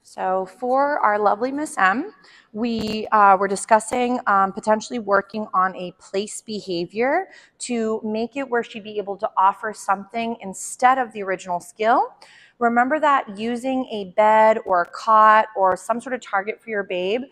So for our lovely Miss M, we were discussing potentially working on a place behavior to make it where she'd be able to offer something instead of the original skill. Remember that using a bed or a cot or some sort of target for your babe,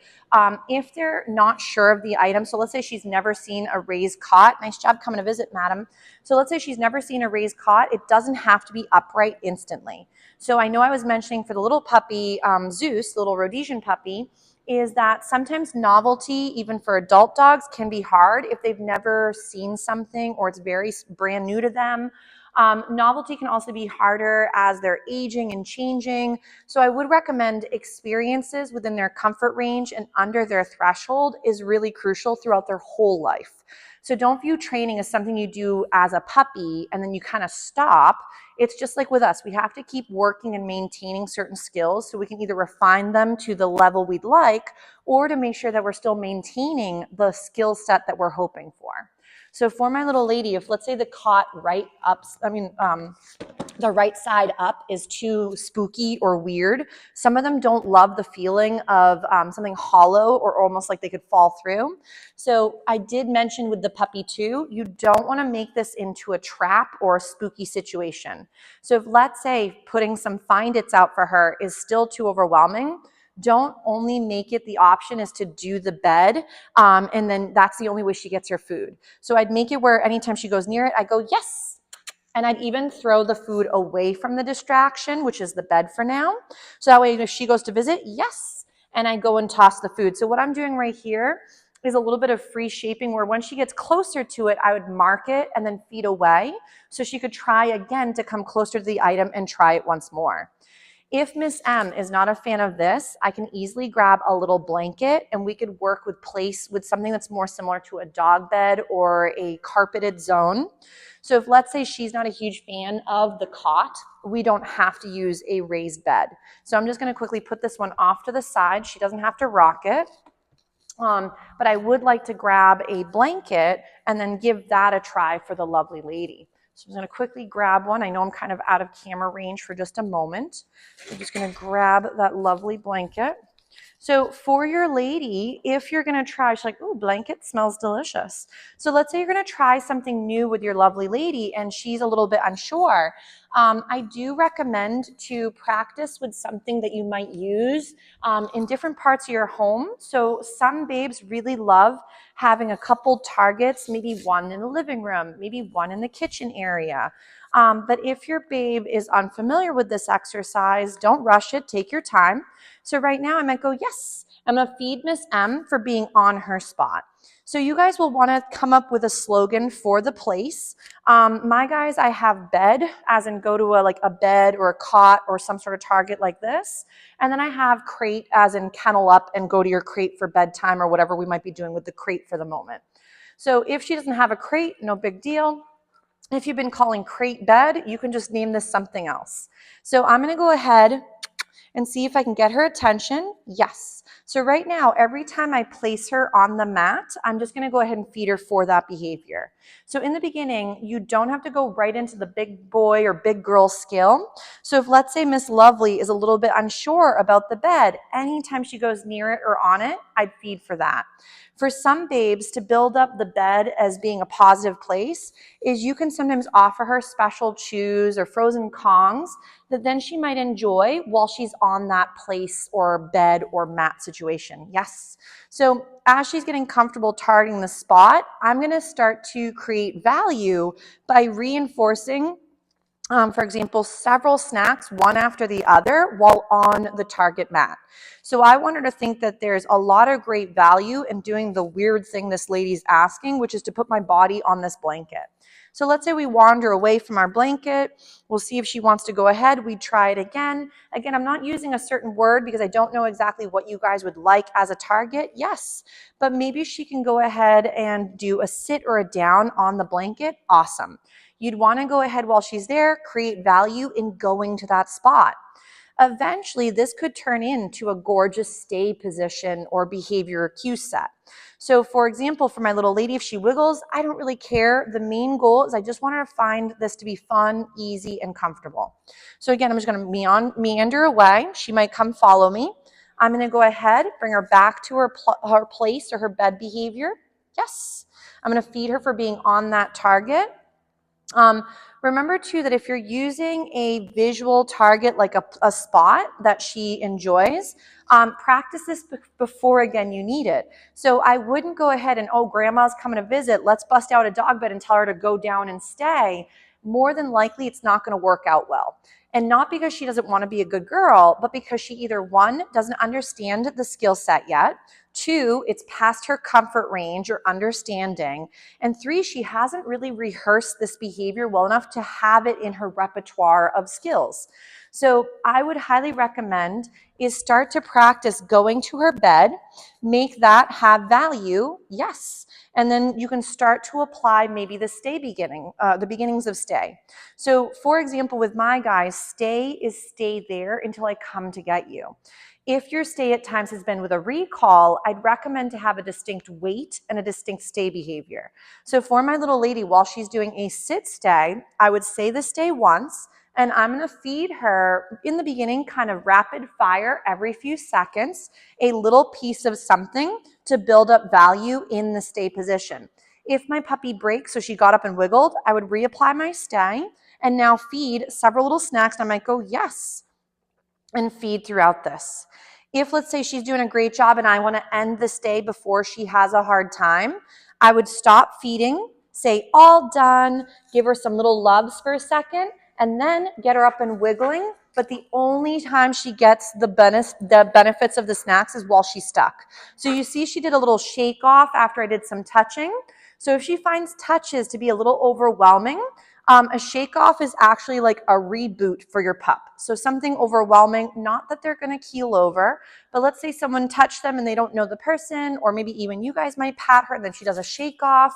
if they're not sure of the item, so let's say she's never seen a raised cot. Nice job coming to visit, madam. So let's say she's never seen a raised cot. It doesn't have to be upright instantly. So I know I was mentioning for the little puppy, Zeus, the little Rhodesian puppy, is that sometimes novelty, even for adult dogs, can be hard if they've never seen something or it's very brand new to them. Novelty can also be harder as they're aging and changing. So I would recommend experiences within their comfort range and under their threshold is really crucial throughout their whole life. So don't view training as something you do as a puppy and then you kind of stop. It's just like with us. We have to keep working and maintaining certain skills so we can either refine them to the level we'd like or to make sure that we're still maintaining the skill set that we're hoping for. So for my little lady, if let's say the cot the right side up is too spooky or weird, some of them don't love the feeling of something hollow or almost like they could fall through. So I did mention with the puppy too, you don't want to make this into a trap or a spooky situation. So if let's say putting some find its out for her is still too overwhelming, don't only make it the option is to do the bed and then that's the only way she gets her food. So I'd make it where anytime she goes near it, I go, yes. And I'd even throw the food away from the distraction, which is the bed for now. So that way if she goes to visit, yes. And I go and toss the food. So what I'm doing right here is a little bit of free shaping where when she gets closer to it, I would mark it and then feed away. So she could try again to come closer to the item and try it once more. If Miss M is not a fan of this, I can easily grab a little blanket and we could work with something that's more similar to a dog bed or a carpeted zone. So if let's say she's not a huge fan of the cot, we don't have to use a raised bed. So I'm just going to quickly put this one off to the side. She doesn't have to rock it. But I would like to grab a blanket and then give that a try for the lovely lady. So I'm going to quickly grab one. I know I'm kind of out of camera range for just a moment. I'm just going to grab that lovely blanket. So for your lady, if you're going to try, she's like, ooh, blanket smells delicious. So let's say you're going to try something new with your lovely lady and she's a little bit unsure. I do recommend to practice with something that you might use in different parts of your home. So some babes really love having a couple targets, maybe one in the living room, maybe one in the kitchen area. But if your babe is unfamiliar with this exercise, don't rush it, take your time. So right now I might go, yes, I'm gonna feed Miss M for being on her spot. So you guys will wanna come up with a slogan for the place. My guys, I have bed, as in go to a bed or a cot or some sort of target like this. And then I have crate, as in kennel up and go to your crate for bedtime or whatever we might be doing with the crate for the moment. So if she doesn't have a crate, no big deal. If you've been calling crate bed, you can just name this something else. So I'm gonna go ahead and see if I can get her attention. Yes. So right now, every time I place her on the mat, I'm just going to go ahead and feed her for that behavior. So in the beginning, you don't have to go right into the big boy or big girl skill. So if let's say Miss Lovely is a little bit unsure about the bed, anytime she goes near it or on it, I'd feed for that. For some babes, to build up the bed as being a positive place is you can sometimes offer her special chews or frozen Kongs that then she might enjoy while she's on that place or bed or mat situation. Yes. So as she's getting comfortable targeting the spot, I'm going to start to create value by reinforcing for example, several snacks, one after the other, while on the target mat. So I want her to think that there's a lot of great value in doing the weird thing this lady's asking, which is to put my body on this blanket. So let's say we wander away from our blanket. We'll see if she wants to go ahead. We try it again. Again, I'm not using a certain word because I don't know exactly what you guys would like as a target. Yes, but maybe she can go ahead and do a sit or a down on the blanket. Awesome. You'd want to go ahead while she's there, create value in going to that spot. Eventually, this could turn into a gorgeous stay position or behavior cue set. So for example, for my little lady, if she wiggles, I don't really care. The main goal is I just want her to find this to be fun, easy, and comfortable. So again, I'm just going to meander away. She might come follow me. I'm going to go ahead, bring her back to her place or her bed behavior. Yes. I'm going to feed her for being on that target. Remember too that if you're using a visual target like a spot that she enjoys, practice this before again you need it. So I wouldn't go ahead and, oh, grandma's coming to visit, let's bust out a dog bed and tell her to go down and stay. More than likely it's not going to work out well. And not because she doesn't want to be a good girl, but because she either, one, doesn't understand the skill set yet, two, it's past her comfort range or understanding, and three, she hasn't really rehearsed this behavior well enough to have it in her repertoire of skills. So I would highly recommend is start to practice going to her bed, make that have value, yes. And then you can start to apply maybe the the beginnings of stay. So for example, with my guys, stay is stay there until I come to get you. If your stay at times has been with a recall, I'd recommend to have a distinct wait and a distinct stay behavior. So for my little lady, while she's doing a sit stay, I would say the stay once, and I'm going to feed her in the beginning kind of rapid fire every few seconds, a little piece of something to build up value in the stay position. If my puppy breaks, so she got up and wiggled, I would reapply my stay and now feed several little snacks. And I might go, yes, and feed throughout this. If let's say she's doing a great job and I want to end the stay before she has a hard time, I would stop feeding, say all done, give her some little loves for a second, and then get her up and wiggling. But the only time she gets the benefits of the snacks is while she's stuck. So you see she did a little shake off after I did some touching. So if she finds touches to be a little overwhelming, a shake off is actually like a reboot for your pup. So something overwhelming, not that they're going to keel over, but let's say someone touched them and they don't know the person, or maybe even you guys might pat her and then she does a shake off.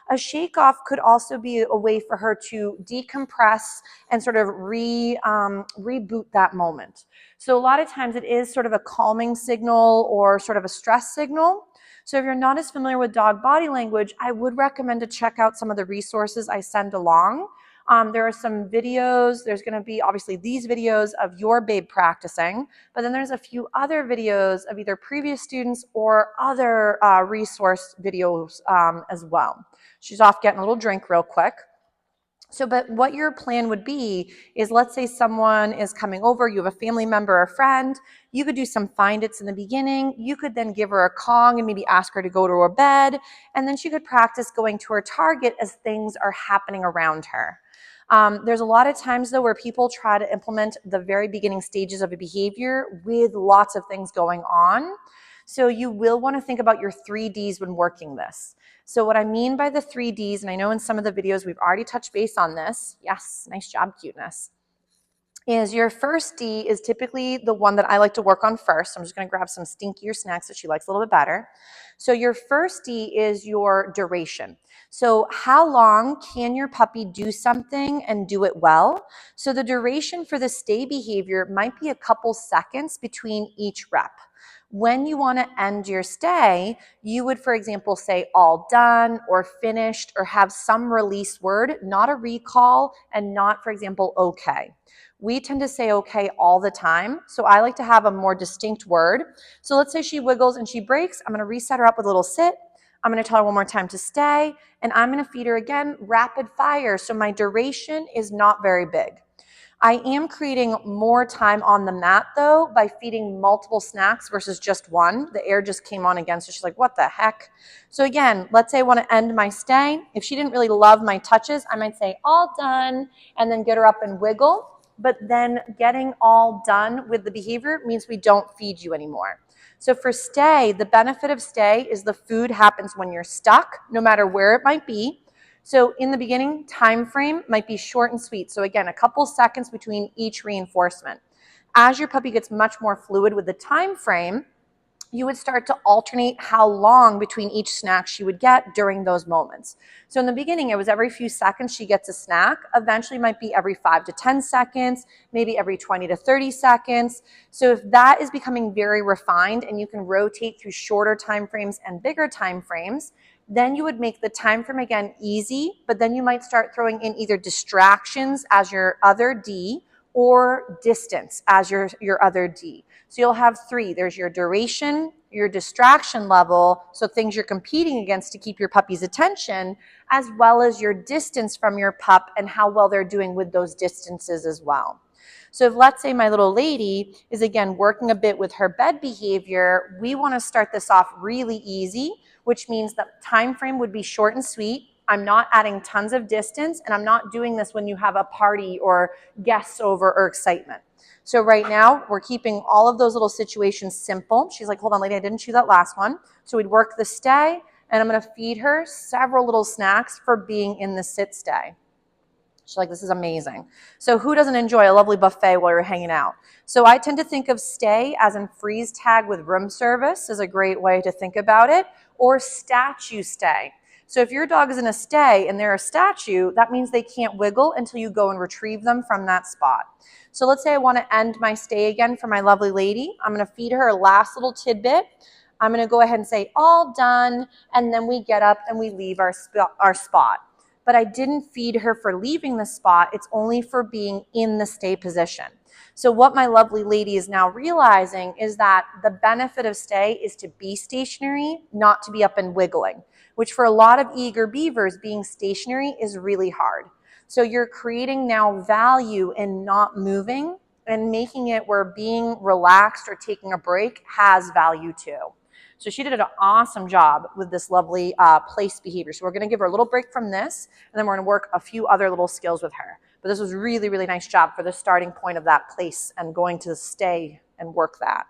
A shake off could also be a way for her to decompress and sort of reboot that moment. So a lot of times it is sort of a calming signal or sort of a stress signal. So if you're not as familiar with dog body language, I would recommend to check out some of the resources I send along. There are some videos. There's going to be obviously these videos of your babe practicing, but then there's a few other videos of either previous students or other resource videos as well. She's off getting a little drink real quick. So, but what your plan would be is, let's say someone is coming over, you have a family member or friend, you could do some find its in the beginning, you could then give her a Kong and maybe ask her to go to her bed, and then she could practice going to her target as things are happening around her. There's a lot of times though where people try to implement the very beginning stages of a behavior with lots of things going on. So you will want to think about your 3Ds when working this. So what I mean by the 3Ds, and I know in some of the videos we've already touched base on this, yes, nice job, cuteness, is your first D is typically the one that I like to work on first. So I'm just going to grab some stinkier snacks that she likes a little bit better. So your first D is your duration. So how long can your puppy do something and do it well? So the duration for the stay behavior might be a couple seconds between each rep. When you want to end your stay, you would, for example, say all done or finished or have some release word, not a recall and not, for example, okay. We tend to say okay all the time, so I like to have a more distinct word. So let's say she wiggles and she breaks. I'm going to reset her up with a little sit. I'm going to tell her one more time to stay, and I'm going to feed her again rapid fire, so my duration is not very big. I am creating more time on the mat though by feeding multiple snacks versus just one. The air just came on again, so she's like, what the heck? So again, let's say I want to end my stay. If she didn't really love my touches, I might say all done and then get her up and wiggle. But then getting all done with the behavior means we don't feed you anymore. So for stay, the benefit of stay is the food happens when you're stuck, no matter where it might be. So in the beginning, time frame might be short and sweet. So again, a couple seconds between each reinforcement. As your puppy gets much more fluid with the time frame, you would start to alternate how long between each snack she would get during those moments. So in the beginning, it was every few seconds she gets a snack. Eventually, it might be every 5 to 10 seconds, maybe every 20 to 30 seconds. So if that is becoming very refined and you can rotate through shorter time frames and bigger time frames, then you would make the time frame again easy, but then you might start throwing in either distractions as your other D or distance as your other D. So you'll have 3. There's your duration, your distraction level, so things you're competing against to keep your puppy's attention, as well as your distance from your pup and how well they're doing with those distances as well. So if, let's say, my little lady is again working a bit with her bed behavior, we want to start this off really easy, which means that time frame would be short and sweet. I'm not adding tons of distance, and I'm not doing this when you have a party or guests over or excitement. So right now, we're keeping all of those little situations simple. She's like, hold on, lady, I didn't chew that last one. So we'd work the stay, and I'm going to feed her several little snacks for being in the sit stay. She's like, this is amazing. So who doesn't enjoy a lovely buffet while you're hanging out? So I tend to think of stay as in freeze tag with room service is a great way to think about it, or statue stay. So if your dog is in a stay and they're a statue, that means they can't wiggle until you go and retrieve them from that spot. So let's say I want to end my stay again for my lovely lady. I'm going to feed her a last little tidbit. I'm going to go ahead and say, all done, and then we get up and we leave our spot. But I didn't feed her for leaving the spot. It's only for being in the stay position. So what my lovely lady is now realizing is that the benefit of stay is to be stationary, not to be up and wiggling, which for a lot of eager beavers, being stationary is really hard. So you're creating now value in not moving and making it where being relaxed or taking a break has value too. So she did an awesome job with this lovely place behavior. So we're going to give her a little break from this, and then we're going to work a few other little skills with her. But this was really, really nice job for the starting point of that place and going to stay and work that.